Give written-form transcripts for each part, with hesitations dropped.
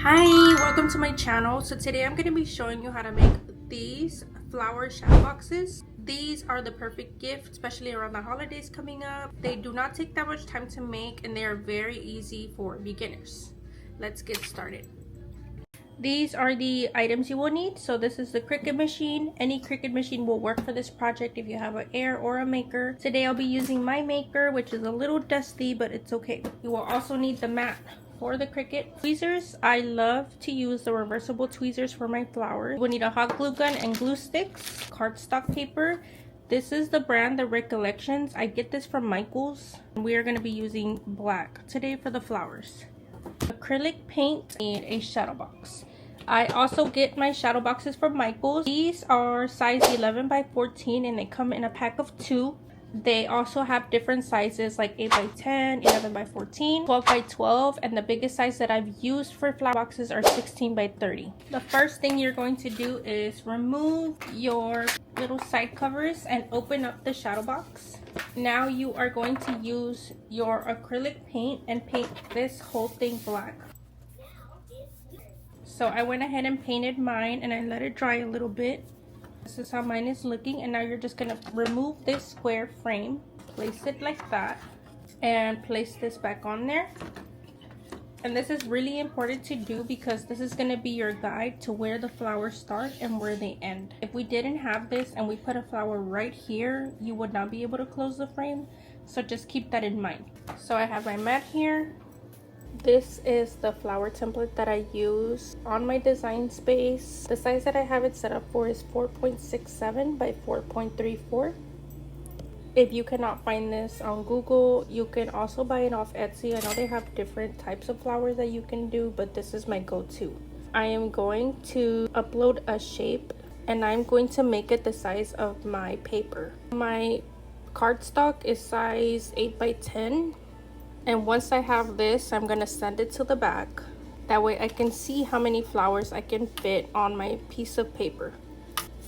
Hi, welcome to my channel. So today I'm going to be showing you how to make these flower shadow boxes. These are the perfect gift, especially around the holidays coming up. They do not take that much time to make and they are very easy for beginners. Let's get started. These are the items you will need. So this is the Cricut machine. Any Cricut machine will work for this project if you have an Air or a Maker. Today I'll be using my Maker, which is a little dusty, but it's okay. You will also need the mat for the Cricut. Tweezers, I love to use the reversible tweezers for my flowers. We'll need a hot glue gun and glue sticks, cardstock paper. This is the brand, the Recollections. I get this from Michael's. We are going to be using black today for the flowers. Acrylic paint and a shadow box. I also get my shadow boxes from Michael's. These are size 11 by 14 and they come in a pack of 2. They also have different sizes like 8 by 10, 11 by 14, 12 by 12, and the biggest size that I've used for flower boxes are 16 by 30. The first thing you're going to do is remove your little side covers and open up the shadow box. Now you are going to use your acrylic paint and paint this whole thing black. So I went ahead and painted mine and I let it dry a little bit. This is how mine is looking, and now you're just gonna remove this square frame, place it like that, and place this back on there. And this is really important to do because this is gonna be your guide to where the flowers start and where they end. If we didn't have this and we put a flower right here, you would not be able to close the frame, so just keep that in mind. So I have my mat here. This is the flower template that I use on my design space. The size that I have it set up for is 4.67 by 4.34. If you cannot find this on Google, you can also buy it off Etsy. I know they have different types of flowers that you can do, but this is my go-to. I am going to upload a shape and I'm going to make it the size of my paper. My cardstock is size 8 by 10. And once I have this, I'm gonna send it to the back. That way I can see how many flowers I can fit on my piece of paper.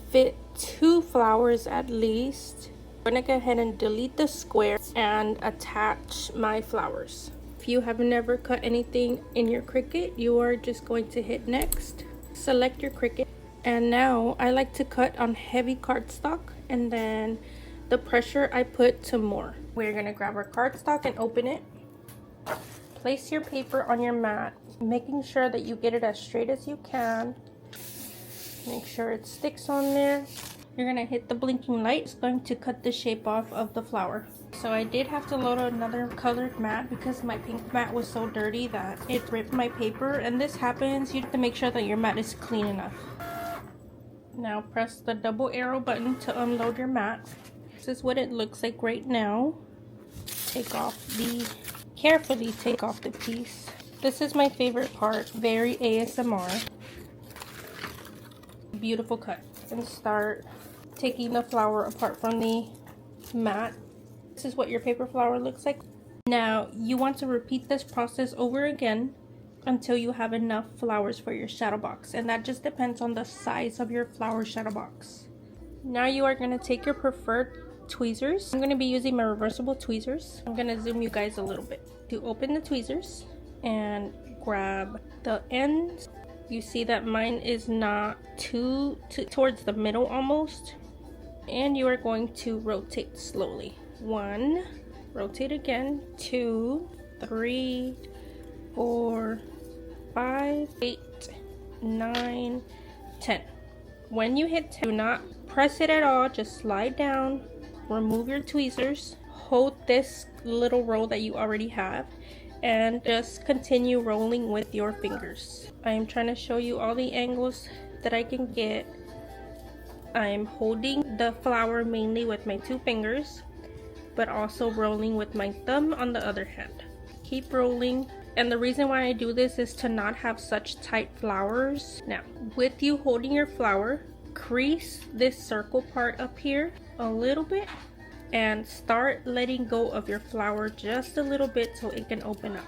Fit 2 flowers at least. I'm gonna go ahead and delete the square and attach my flowers. If you have never cut anything in your Cricut, you are just going to hit next. Select your Cricut. And now I like to cut on heavy cardstock, and then the pressure I put to more. We're gonna grab our cardstock and open it. Place your paper on your mat, making sure that you get it as straight as you can. Make sure it sticks on there. You're gonna hit the blinking light. It's going to cut the shape off of the flower. So I did have to load another colored mat because my pink mat was so dirty that it ripped my paper, and this happens. You have to make sure that your mat is clean enough. Now press the double arrow button to unload your mat. This is what it looks like right now. Carefully take off the piece. This is my favorite part, very ASMR. Beautiful cut. And start taking the flower apart from the mat. This is what your paper flower looks like. Now you want to repeat this process over again until you have enough flowers for your shadow box, and that just depends on the size of your flower shadow box. Now you are going to take your preferred tweezers. I'm going to be using my reversible tweezers. I'm going to zoom you guys a little bit. To open the tweezers and grab the ends. You see that mine is not too towards the middle almost. And you are going to rotate slowly. 1, rotate again, 2, 3, 4, 5, 8, 9, 10. When you hit 10, do not press it at all, just slide down. Remove your tweezers, hold this little roll that you already have, and just continue rolling with your fingers. I am trying to show you all the angles that I can get. I'm holding the flower mainly with my 2 fingers, but also rolling with my thumb on the other hand. Keep rolling. And the reason why I do this is to not have such tight flowers. Now, with you holding your flower, crease this circle part up here a little bit and start letting go of your flower just a little bit so it can open up.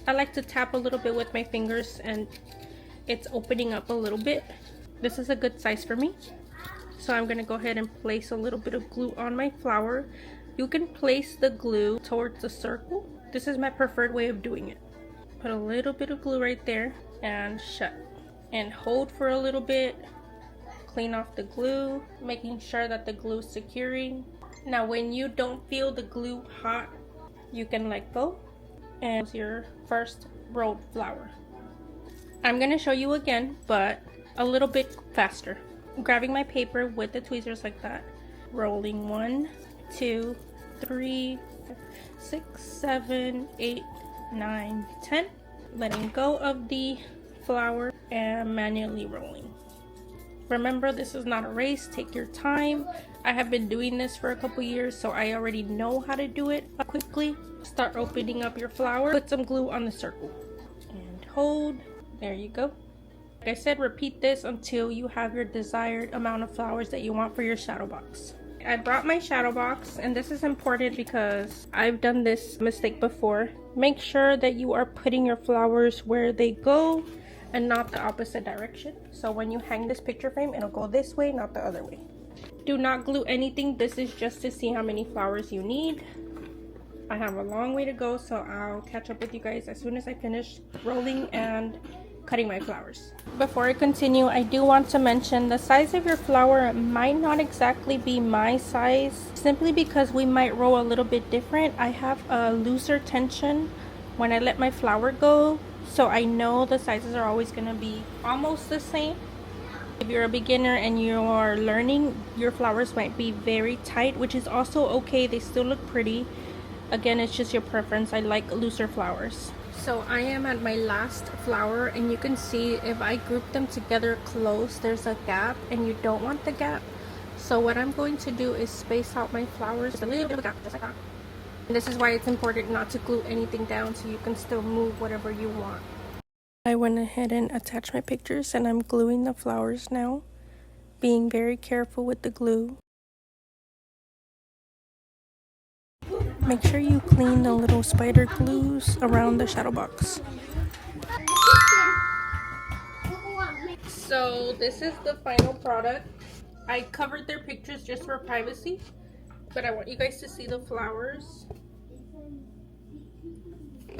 I like to tap a little bit with my fingers and it's opening up a little bit. This is a good size for me. So I'm going to go ahead and place a little bit of glue on my flower. You can place the glue towards the circle. This is my preferred way of doing it. Put a little bit of glue right there and shut. And hold for a little bit. Clean off the glue, making sure that the glue is securing. Now when you don't feel the glue hot, you can let go and it's your first rolled flower. I'm gonna show you again, but a little bit faster. Grabbing my paper with the tweezers like that, rolling 1, 2, 3, 6, 7, 8, 9, 10, letting go of the flower and manually rolling. Remember, this is not a race. Take your time. I have been doing this for a couple years, so I already know how to do it quickly. Start opening up your flower. Put some glue on the circle and hold. There you go. Like I said, repeat this until you have your desired amount of flowers that you want for your shadow box. I brought my shadow box, and this is important because I've done this mistake before. Make sure that you are putting your flowers where they go and not the opposite direction. So when you hang this picture frame, it'll go this way, not the other way. Do not glue anything. This is just to see how many flowers you need. I have a long way to go, so I'll catch up with you guys as soon as I finish rolling and cutting my flowers. Before I continue, I do want to mention the size of your flower might not exactly be my size, simply because we might roll a little bit different. I have a looser tension when I let my flower go, so I know the sizes are always going to be almost the same. If you're a beginner and you are learning, your flowers might be very tight, which is also okay. They still look pretty. Again, it's just your preference. I like looser flowers. So I am at my last flower, and you can see if I group them together close, there's a gap, and you don't want the gap. So what I'm going to do is space out my flowers a little bit of a gap, just like that. And this is why it's important not to glue anything down, so you can still move whatever you want. I went ahead and attached my pictures, and I'm gluing the flowers now, being very careful with the glue. Make sure you clean the little spider glues around the shadow box. So this is the final product. I covered their pictures just for privacy, but I want you guys to see the flowers.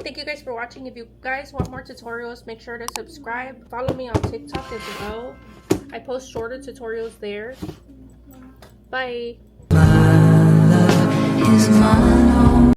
Thank you guys for watching. If you guys want more tutorials, make sure to subscribe. Follow me on TikTok as well. I post shorter tutorials there. Bye. My love is mine.